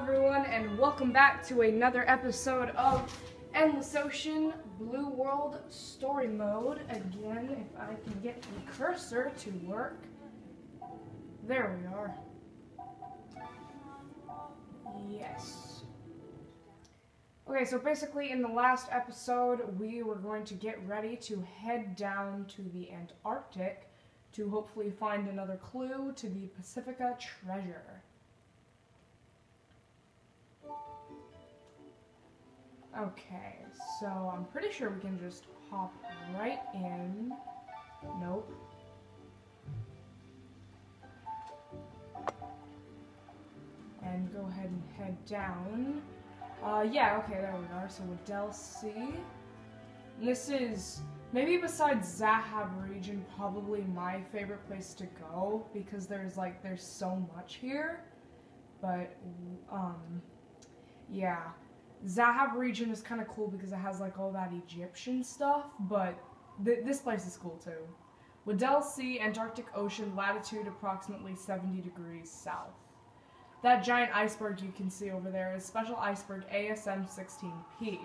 everyone, and welcome back to another episode of Endless Ocean Blue World Story Mode. Again, if I can get the cursor to work. There we are. Yes. Okay, so basically in the last episode, we were going to get ready to head down to the Antarctic to hopefully find another clue to the Pacifica treasure. Okay, so I'm pretty sure we can just hop right in. Nope. And go ahead and head down. Yeah, okay, there we are. So Waddell Sea. And this is, maybe besides Zahab region, probably my favorite place to go because there's so much here. But, yeah. Zahab region is kind of cool because it has all that Egyptian stuff, but this place is cool too. Waddell Sea, Antarctic Ocean, latitude approximately 70 degrees south. That giant iceberg you can see over there is Special Iceberg ASM-16P.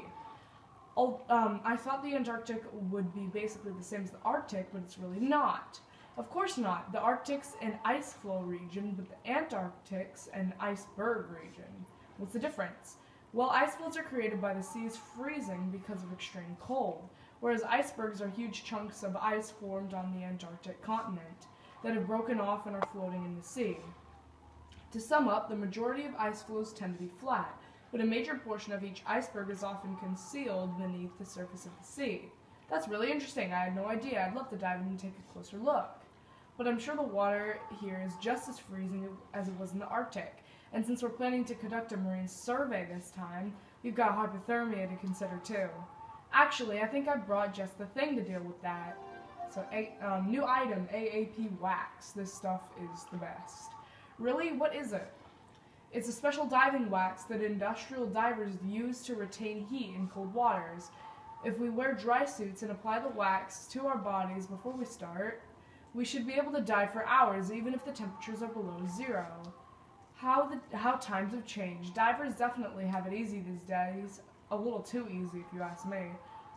I thought the Antarctic would be basically the same as the Arctic, but it's really not. Of course not. The Arctic's an ice flow region, but the Antarctic's an iceberg region. What's the difference? Well, ice floes are created by the seas freezing because of extreme cold, whereas icebergs are huge chunks of ice formed on the Antarctic continent that have broken off and are floating in the sea. To sum up, the majority of ice floes tend to be flat, but a major portion of each iceberg is often concealed beneath the surface of the sea. That's really interesting. I had no idea. I'd love to dive in and take a closer look. But I'm sure the water here is just as freezing as it was in the Arctic. And since we're planning to conduct a marine survey this time, we've got hypothermia to consider too. Actually, I think I brought just the thing to deal with that. So, new item, AAP wax. This stuff is the best. Really? What is it? It's a special diving wax that industrial divers use to retain heat in cold waters. If we wear dry suits and apply the wax to our bodies before we start, we should be able to dive for hours even if the temperatures are below zero. How times have changed. Divers definitely have it easy these days. A little too easy if you ask me.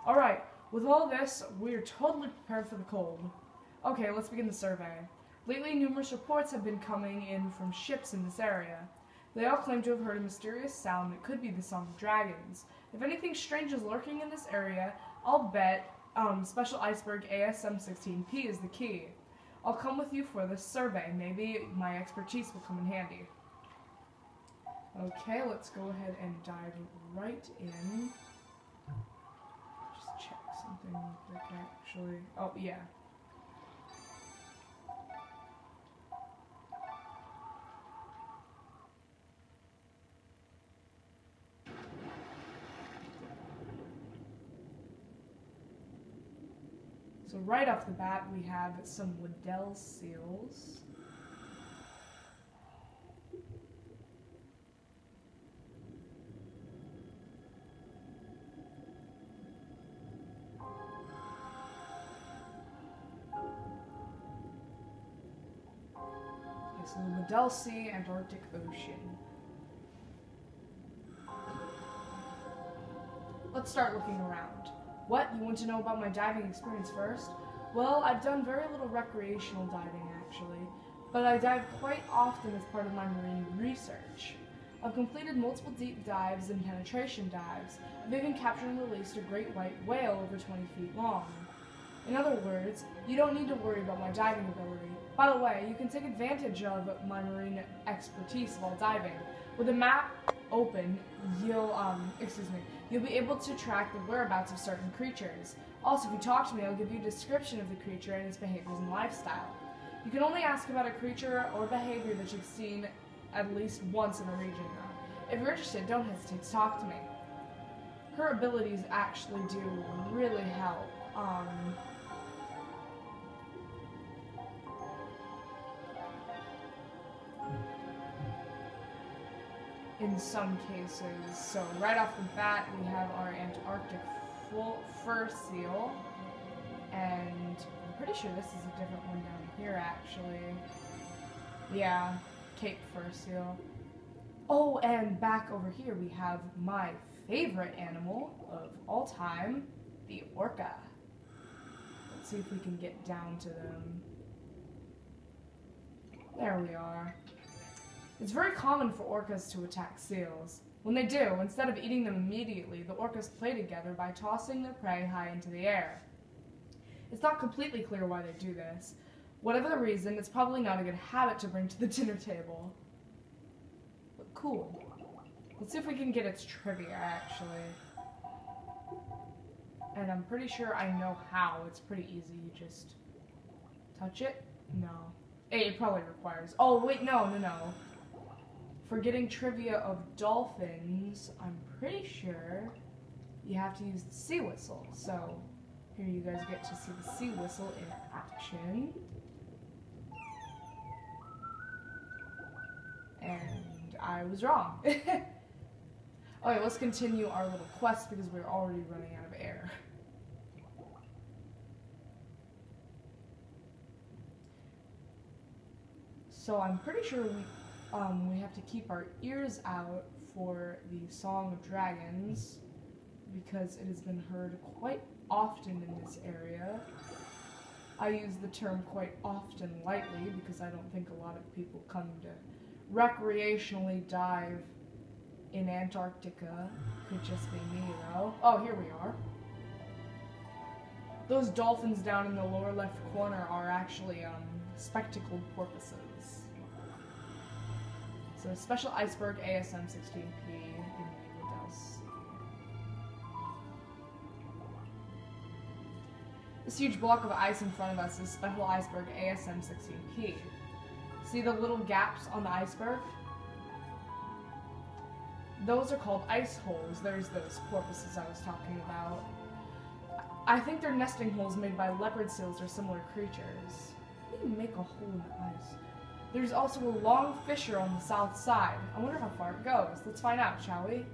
Alright, with all this, we're totally prepared for the cold. Okay, let's begin the survey. Lately, numerous reports have been coming in from ships in this area. They all claim to have heard a mysterious sound that could be the song of dragons. If anything strange is lurking in this area, I'll bet Special Iceberg ASM-16P is the key. I'll come with you for this survey. Maybe my expertise will come in handy. Okay, let's go ahead and dive right in. Just check something real quick, actually. Oh, yeah. So right off the bat, we have some Waddell seals. So the Waddell Sea, Antarctic Ocean. Let's start looking around. What? You want to know about my diving experience first? Well, I've done very little recreational diving, actually, but I dive quite often as part of my marine research. I've completed multiple deep dives and penetration dives. I've even captured and released a great white whale over 20 feet long. In other words, you don't need to worry about my diving ability. By the way, you can take advantage of my marine expertise while diving. With a map open, you'll be able to track the whereabouts of certain creatures. Also, if you talk to me, I'll give you a description of the creature and its behaviors and lifestyle. You can only ask about a creature or behavior that you've seen at least once in a region, though. If you're interested, don't hesitate to talk to me. Her abilities actually do really help. In some cases. So right off the bat, we have our Antarctic fur seal, and I'm pretty sure this is a different one down here, actually. Yeah, Cape fur seal. Oh, and back over here we have my favorite animal of all time, the orca. Let's see if we can get down to them. There we are. It's very common for orcas to attack seals. When they do, instead of eating them immediately, the orcas play together by tossing their prey high into the air. It's not completely clear why they do this. Whatever the reason, it's probably not a good habit to bring to the dinner table. But cool. Let's see if we can get its trivia, actually. And I'm pretty sure I know how. It's pretty easy. You just touch it? No. It probably requires... Oh, wait, no. For getting trivia of dolphins, I'm pretty sure you have to use the sea whistle. So, here you guys get to see the sea whistle in action. And I was wrong. Okay, let's continue our little quest because we're already running out of air. So I'm pretty sure we have to keep our ears out for the Song of Dragons because it has been heard quite often in this area. I use the term quite often lightly because I don't think a lot of people come to recreationally dive in Antarctica. Could just be me though. Oh, here we are. Those dolphins down in the lower left corner are actually spectacled porpoises. So special iceberg ASM 16P in the Delphi. This huge block of ice in front of us is special iceberg ASM 16P. See the little gaps on the iceberg? Those are called ice holes. There's those porpoises I was talking about. I think they're nesting holes made by leopard seals or similar creatures. How do you make a hole in the ice? There's also a long fissure on the south side. I wonder how far it goes. Let's find out, shall we?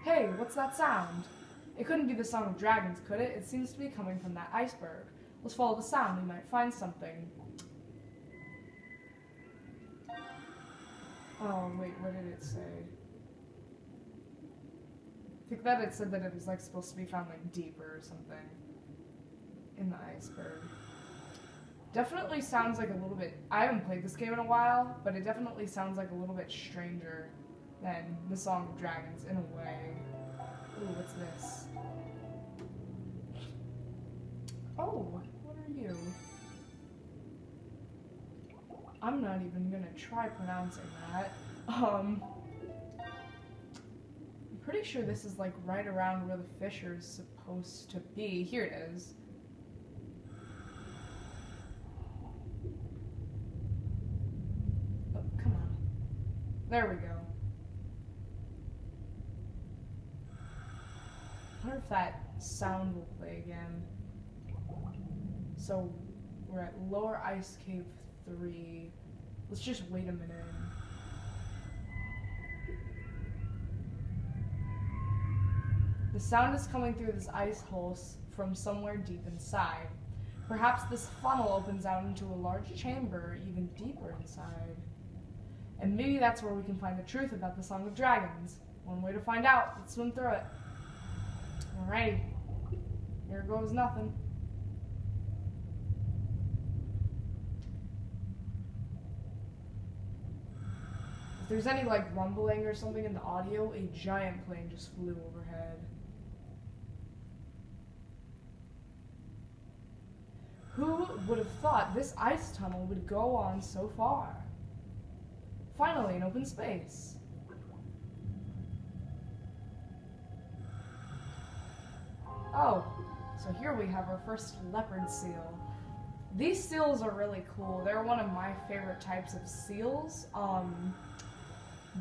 Hey, what's that sound? It couldn't be the Song of Dragons, could it? It seems to be coming from that iceberg. Let's follow the sound. We might find something. Oh, wait, what did it say? I think that it said that it was like supposed to be found like deeper or something in the iceberg. Definitely sounds like a little bit... I haven't played this game in a while, but it definitely sounds like a little bit stranger than the Song of Dragons in a way. Ooh, what's this? Oh, what are you? I'm not even gonna try pronouncing that. I'm pretty sure this is like right around where the fissure is supposed to be. Here it is. Oh, come on. There we go. I wonder if that sound will play again. So, we're at Lower Ice Cave 3. Let's just wait a minute. The sound is coming through this ice hole from somewhere deep inside. Perhaps this funnel opens out into a large chamber even deeper inside. And maybe that's where we can find the truth about the Song of Dragons. One way to find out. Let's swim through it. Alrighty. Here goes nothing. If there's any like rumbling or something in the audio, a giant plane just flew overhead. Who would have thought this ice tunnel would go on so far? Finally, an open space. Oh, so here we have our first leopard seal. These seals are really cool. They're one of my favorite types of seals.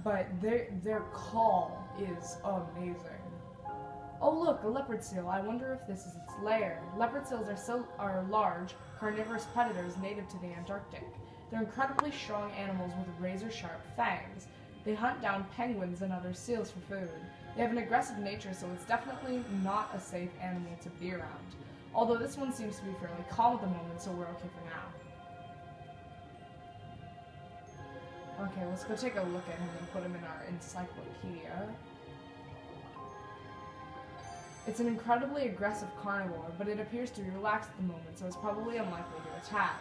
But their call is amazing. Oh look, a leopard seal. I wonder if this is its lair. Leopard seals are large, carnivorous predators native to the Antarctic. They're incredibly strong animals with razor-sharp fangs. They hunt down penguins and other seals for food. They have an aggressive nature, so it's definitely not a safe animal to be around. Although this one seems to be fairly calm at the moment, so we're okay for now. Okay, let's go take a look at him and put him in our encyclopedia. It's an incredibly aggressive carnivore, but it appears to be relaxed at the moment, so it's probably unlikely to attack.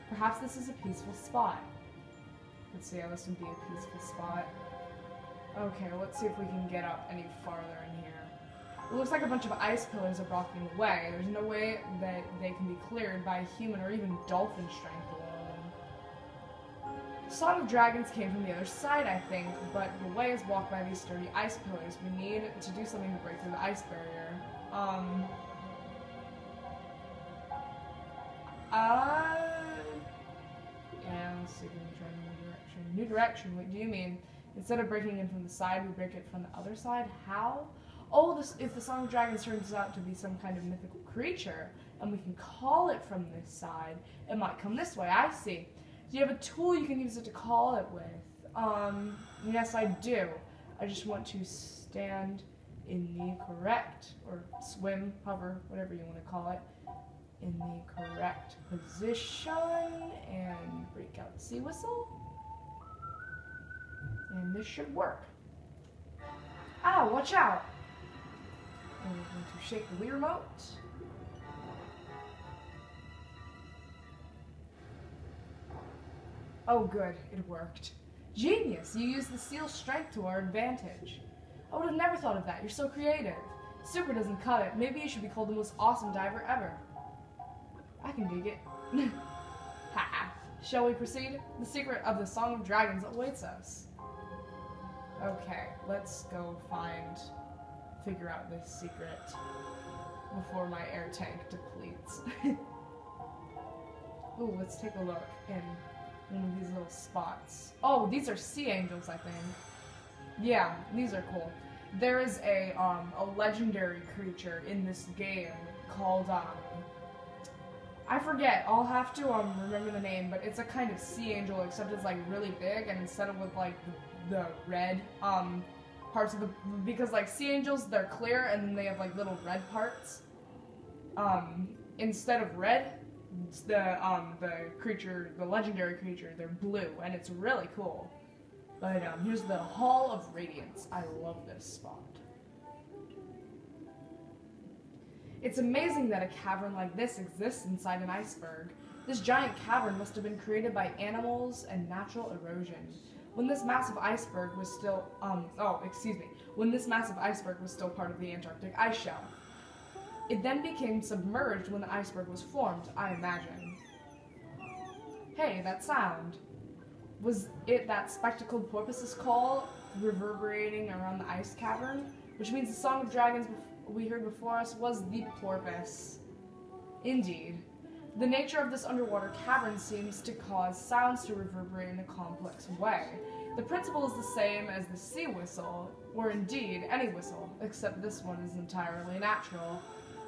Perhaps this is a peaceful spot. Let's see how this would be a peaceful spot. Okay, let's see if we can get up any farther in here. It looks like a bunch of ice pillars are blocking the way. There's no way that they can be cleared by human or even dolphin strength alone. Song of Dragons came from the other side, I think, but the way is blocked by these sturdy ice pillars. We need to do something to break through the ice barrier. Yeah, let's see if we can try a new direction. New direction? What do you mean? Instead of breaking in from the side, we break it from the other side? How? Oh, if the Song of Dragons turns out to be some kind of mythical creature, and we can call it from this side, it might come this way. I see. Do you have a tool you can use it to call it with? Yes, I do. I just want to stand in the correct, or swim, hover, whatever you want to call it, in the correct position, and break out the sea whistle. And this should work. Ah, watch out! And we're going to shake the Wii remote. Oh good, it worked. Genius! You used the seal's strength to our advantage. I would have never thought of that. You're so creative. Super doesn't cut it. Maybe you should be called the most awesome diver ever. I can dig it. Ha! Shall we proceed? The secret of the Song of Dragons awaits us. Okay, let's go figure out this secret before my air tank depletes. Ooh, let's take a look in one of these little spots. Oh, these are sea angels, I think. Yeah, these are cool. There is a legendary creature in this game called, I forget, I'll have to remember the name, but it's a kind of sea angel, except it's like really big, and instead of with like the red parts of the, because like sea angels, they're clear and then they have like little red parts. Instead of red, the creature, the legendary creature, they're blue, and it's really cool. But here's the Hall of Radiance. I love this spot. It's amazing that a cavern like this exists inside an iceberg. This giant cavern must have been created by animals and natural erosion. When this massive iceberg was still, when this massive iceberg was still part of the Antarctic ice shelf. It then became submerged when the iceberg was formed, I imagine. Hey, that sound. Was it that spectacled porpoise's call reverberating around the ice cavern? Which means the Song of Dragons we heard before us was the porpoise. Indeed. The nature of this underwater cavern seems to cause sounds to reverberate in a complex way. The principle is the same as the sea whistle, or indeed any whistle, except this one is entirely natural.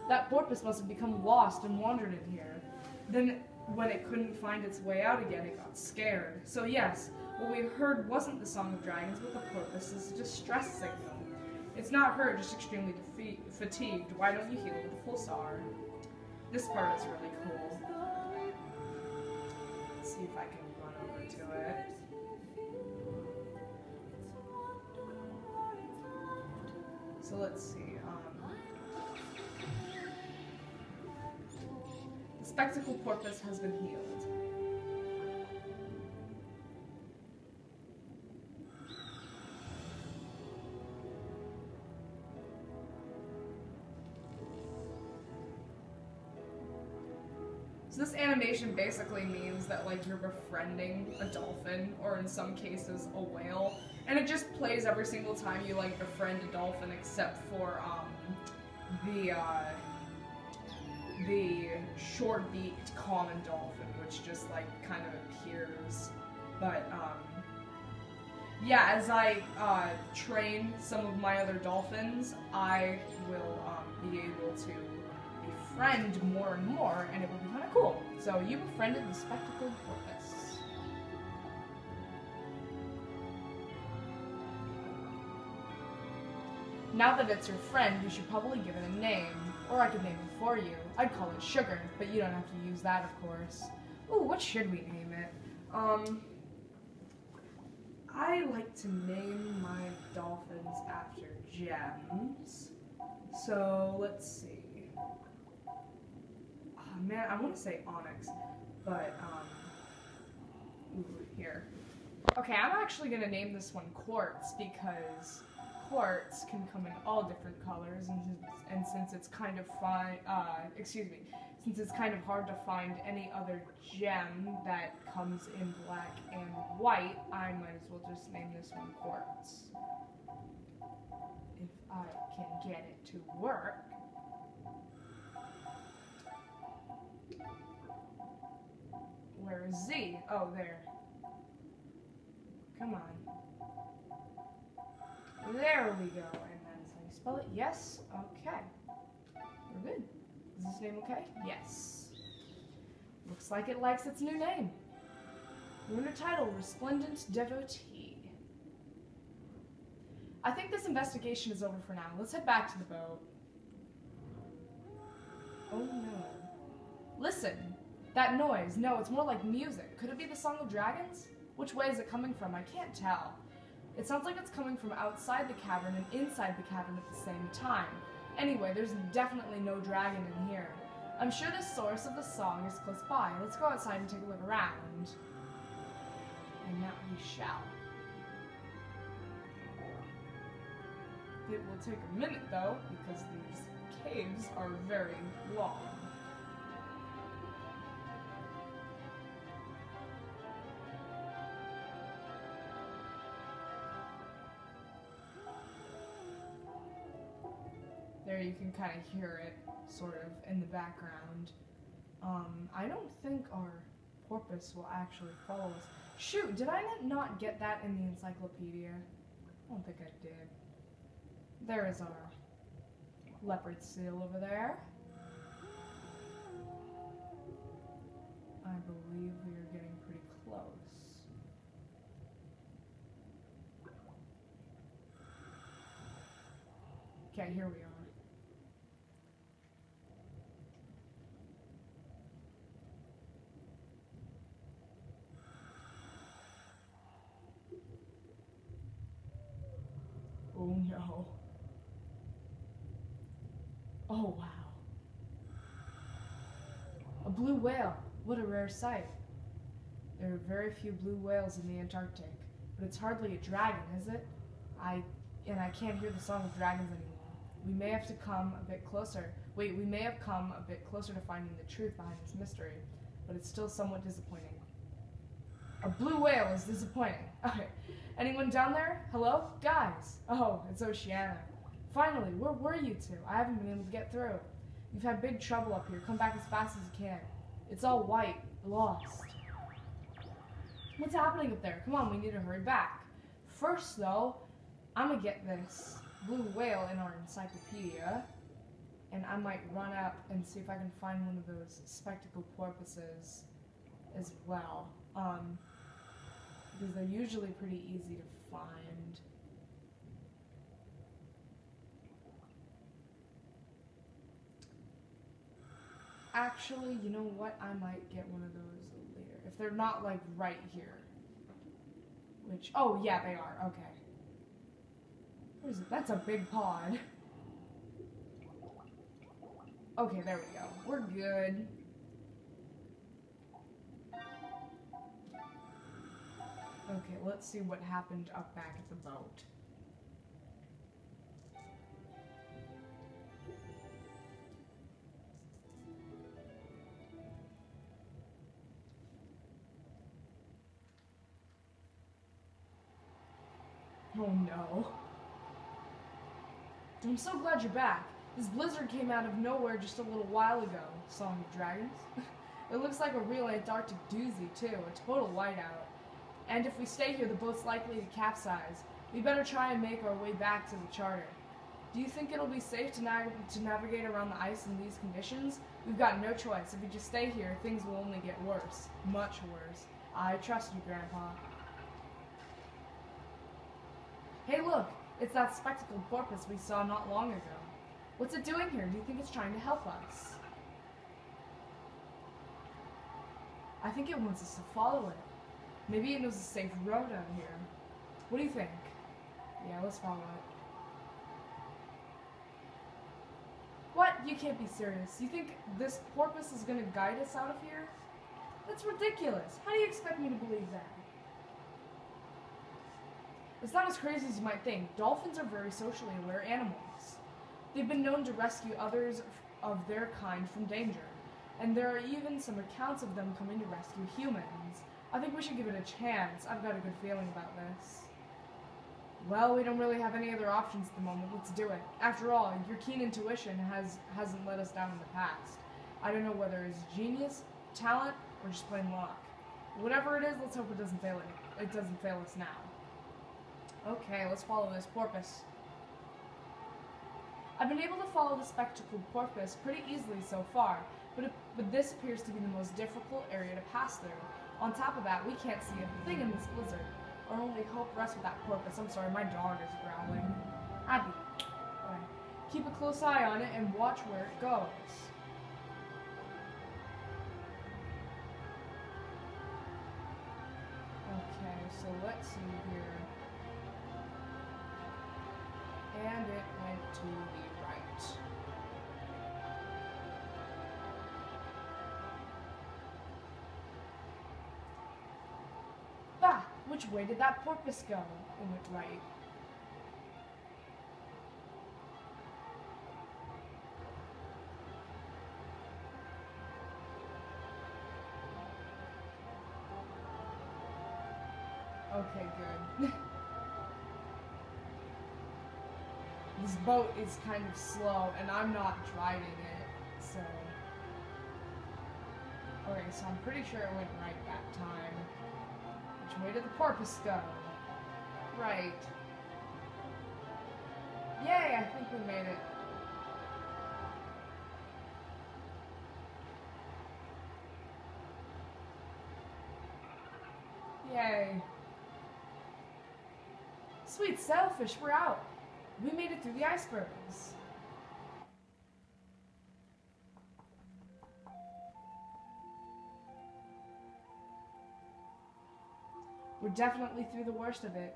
That porpoise must have become lost and wandered in here. Then, when it couldn't find its way out again, it got scared. So yes, what we heard wasn't the Song of Dragons, but the porpoise's distress signal. It's not hurt, just extremely fatigued. Why don't you heal with a pulsar? This part is really cool. Let's see if I can run over to it. So let's see. The spectacled porpoise has been healed. So this animation basically means that like you're befriending a dolphin, or in some cases a whale, and it just plays every single time you like befriend a dolphin, except for the short-beaked common dolphin, which just like kind of appears. But yeah, as I train some of my other dolphins, I will be able to befriend more and more, and it will be kind of cool. So you befriended the spectacled porpoise. Now that it's your friend, you should probably give it a name. Or I could name it for you. I'd call it Sugar, but you don't have to use that, of course. Ooh, what should we name it? I like to name my dolphins after gems. So let's see. Oh, man, I want to say onyx, but ooh, here. Okay, I'm actually gonna name this one quartz because quartz can come in all different colors, and since it's kind of since it's kind of hard to find any other gem that comes in black and white, I might as well just name this one quartz. If I can get it to work. Where is Z? Oh, there. Come on. There we go. And that's how you spell it. Yes. Okay. We're good. Is this name okay? Yes. Looks like it likes its new name. Lunar title, Resplendent Devotee. I think this investigation is over for now. Let's head back to the boat. Oh no. Listen. That noise. No, it's more like music. Could it be the Song of Dragons? Which way is it coming from? I can't tell. It sounds like it's coming from outside the cavern and inside the cavern at the same time. Anyway, there's definitely no dragon in here. I'm sure the source of the song is close by. Let's go outside and take a look around. And that we shall. It will take a minute though, because these caves are very long. There you can kind of hear it, sort of, in the background. I don't think our porpoise will actually follow us. Shoot, did I not get that in the encyclopedia? I don't think I did. There is our leopard seal over there. I believe we are getting pretty close. Okay, here we are. Oh no. Oh wow. A blue whale. What a rare sight. There are very few blue whales in the Antarctic, but it's hardly a dragon, is it? I can't hear the Song of Dragons anymore. We may have to come a bit closer. Wait, we may have come a bit closer to finding the truth behind this mystery, but it's still somewhat disappointing. A blue whale is disappointing. Okay. Anyone down there? Hello? Guys! Oh, it's Oceana. Finally, where were you two? I haven't been able to get through. You've had big trouble up here. Come back as fast as you can. It's all white. Lost. What's happening up there? Come on, we need to hurry back. First, though, I'm gonna get this blue whale in our encyclopedia, and I might run up and see if I can find one of those spectacled porpoises as well. Because they're usually pretty easy to find. Actually, you know what? I might get one of those later. If they're not, like, right here. Which, oh, yeah, they are. Okay. Where is it? That's a big pod. Okay, there we go. We're good. Okay, let's see what happened up back at the boat. Oh no. I'm so glad you're back. This blizzard came out of nowhere just a little while ago, Song of Dragons. It looks like a real Antarctic doozy, too, a total whiteout. And if we stay here, the boat's likely to capsize. We better try and make our way back to the charter. Do you think it'll be safe to navigate around the ice in these conditions? We've got no choice. If we just stay here, things will only get worse. Much worse. I trust you, Grandpa. Hey, look! It's that spectacled porpoise we saw not long ago. What's it doing here? Do you think it's trying to help us? I think it wants us to follow it. Maybe it knows a safe road out here. What do you think? Yeah, let's follow it. What? You can't be serious. You think this porpoise is gonna guide us out of here? That's ridiculous. How do you expect me to believe that? It's not as crazy as you might think. Dolphins are very socially aware animals. They've been known to rescue others of their kind from danger, and there are even some accounts of them coming to rescue humans. I think we should give it a chance. I've got a good feeling about this. Well, we don't really have any other options at the moment. Let's do it. After all, your keen intuition hasn't let us down in the past. I don't know whether it's genius, talent, or just plain luck. Whatever it is, let's hope it doesn't fail us now. Okay, let's follow this porpoise. I've been able to follow the spectacled porpoise pretty easily so far, but this appears to be the most difficult area to pass through. On top of that, we can't see a thing in this blizzard. Our only hope rests with that porpoise. I'm sorry, my dog is growling. Abby. Okay. Keep a close eye on it and watch where it goes. Okay, so let's see here. And it went to the right. Bah! Which way did that porpoise go? It went right. Okay, good. This boat is kind of slow, and I'm not driving it, so... Okay, so I'm pretty sure it went right that time. Which way did the porpoise go? Right. Yay, I think we made it. Yay. Sweet sailfish, we're out. We made it through the icebergs. We're definitely through the worst of it.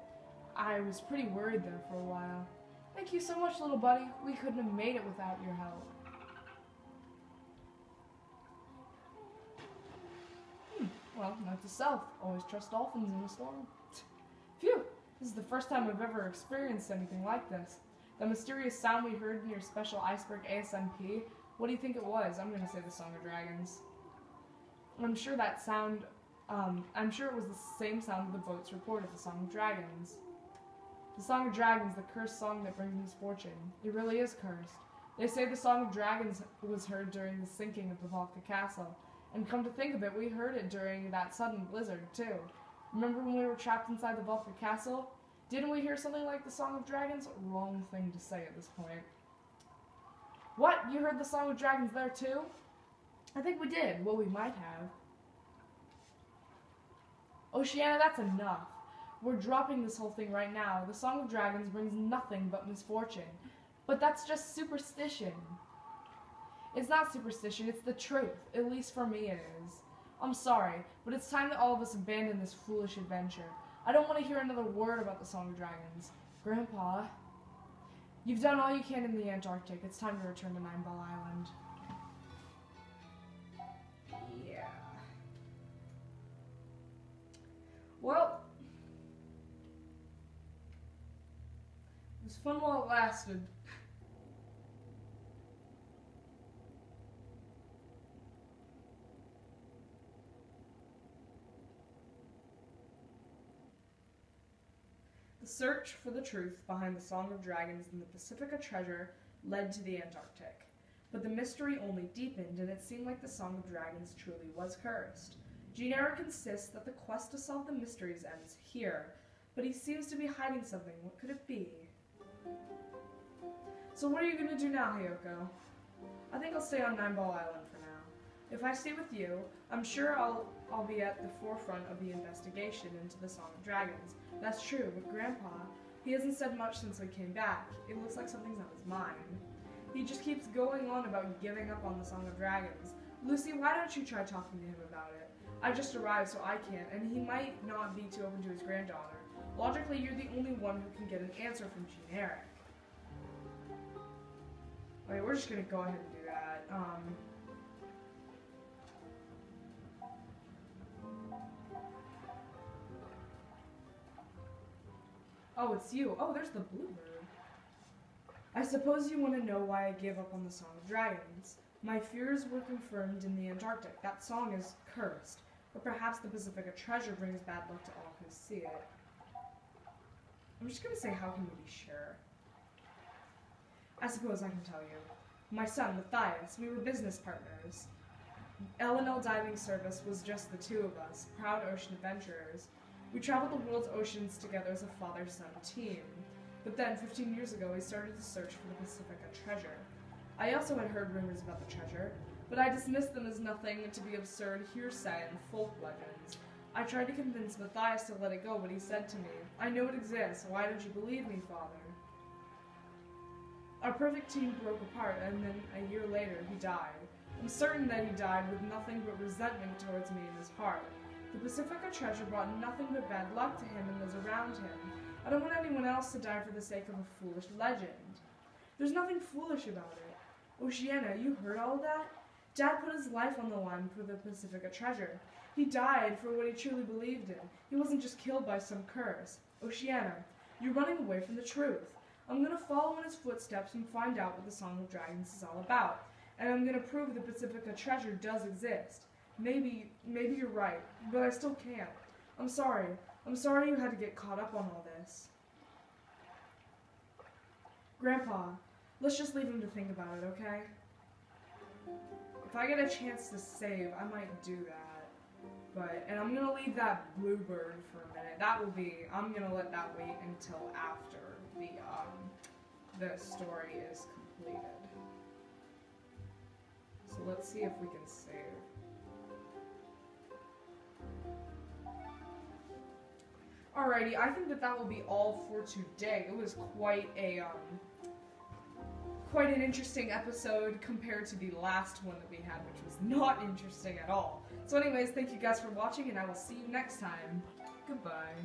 I was pretty worried there for a while. Thank you so much, little buddy. We couldn't have made it without your help. Well, note to self. Always trust dolphins in a storm. Phew! This is the first time I've ever experienced anything like this. The mysterious sound we heard in your special iceberg ASMP, what do you think it was? I'm gonna say the Song of Dragons. I'm sure that sound, I'm sure it was the same sound the boats reported, the Song of Dragons. The Song of Dragons, the cursed song that brings misfortune. It really is cursed. They say the Song of Dragons was heard during the sinking of the Volca Castle. And come to think of it, we heard it during that sudden blizzard, too. Remember when we were trapped inside the Volca Castle? Didn't we hear something like the Song of Dragons? Wrong thing to say at this point. What? You heard the Song of Dragons there, too? I think we did. Well, we might have. Oceana, that's enough. We're dropping this whole thing right now. The Song of Dragons brings nothing but misfortune. But that's just superstition. It's not superstition, it's the truth. At least for me it is. I'm sorry, but it's time that all of us abandon this foolish adventure. I don't want to hear another word about the Song of Dragons. Grandpa, you've done all you can in the Antarctic. It's time to return to Nine Ball Island. Yeah. Well, it was fun while it lasted. The search for the truth behind the Song of Dragons and the Pacifica treasure led to the Antarctic. But the mystery only deepened, and it seemed like the Song of Dragons truly was cursed. Gene-Eric insists that the quest to solve the mysteries ends here, but he seems to be hiding something. What could it be? So what are you going to do now, Hayoko? I think I'll stay on Nine Ball Island for now. If I stay with you, I'm sure I'll be at the forefront of the investigation into the Song of Dragons. That's true, but Grandpa, he hasn't said much since we came back. It looks like something's on his mind. He just keeps going on about giving up on the Song of Dragons. Lucy, why don't you try talking to him about it? I just arrived, so I can't, and he might not be too open to his granddaughter. Logically, you're the only one who can get an answer from generic. Okay, we're just gonna go ahead and do that. Oh, it's you. Oh, there's the bluebird. I suppose you want to know why I gave up on the Song of Dragons. My fears were confirmed in the Antarctic. That song is cursed. But perhaps the Pacifica treasure brings bad luck to all who see it. I'm just going to say, how can you be sure? I suppose I can tell you. My son, Matthias, we were business partners. L&L Diving Service was just the two of us, proud ocean adventurers. We traveled the world's oceans together as a father-son team. But then, 15 years ago, we started to search for the Pacifica treasure. I also had heard rumors about the treasure, but I dismissed them as nothing to be absurd hearsay and folk legends. I tried to convince Matthias to let it go, but he said to me, I know it exists, why don't you believe me, father? Our perfect team broke apart, and then a year later, he died. I'm certain that he died with nothing but resentment towards me in his heart. The Pacifica treasure brought nothing but bad luck to him and those around him. I don't want anyone else to die for the sake of a foolish legend. There's nothing foolish about it. Oceana, you heard all that? Dad put his life on the line for the Pacifica treasure. He died for what he truly believed in. He wasn't just killed by some curse. Oceana, you're running away from the truth. I'm going to follow in his footsteps and find out what the Song of Dragons is all about. And I'm going to prove the Pacifica treasure does exist. Maybe you're right, but I still can't. I'm sorry. I'm sorry you had to get caught up on all this. Grandpa, let's just leave him to think about it, okay? If I get a chance to save, I might do that. And I'm gonna leave that bluebird for a minute. I'm gonna let that wait until after the story is completed. So let's see if we can save. Alrighty, I think that will be all for today. It was quite an interesting episode compared to the last one that we had, which was not interesting at all. So anyways, thank you guys for watching, and I will see you next time. Goodbye.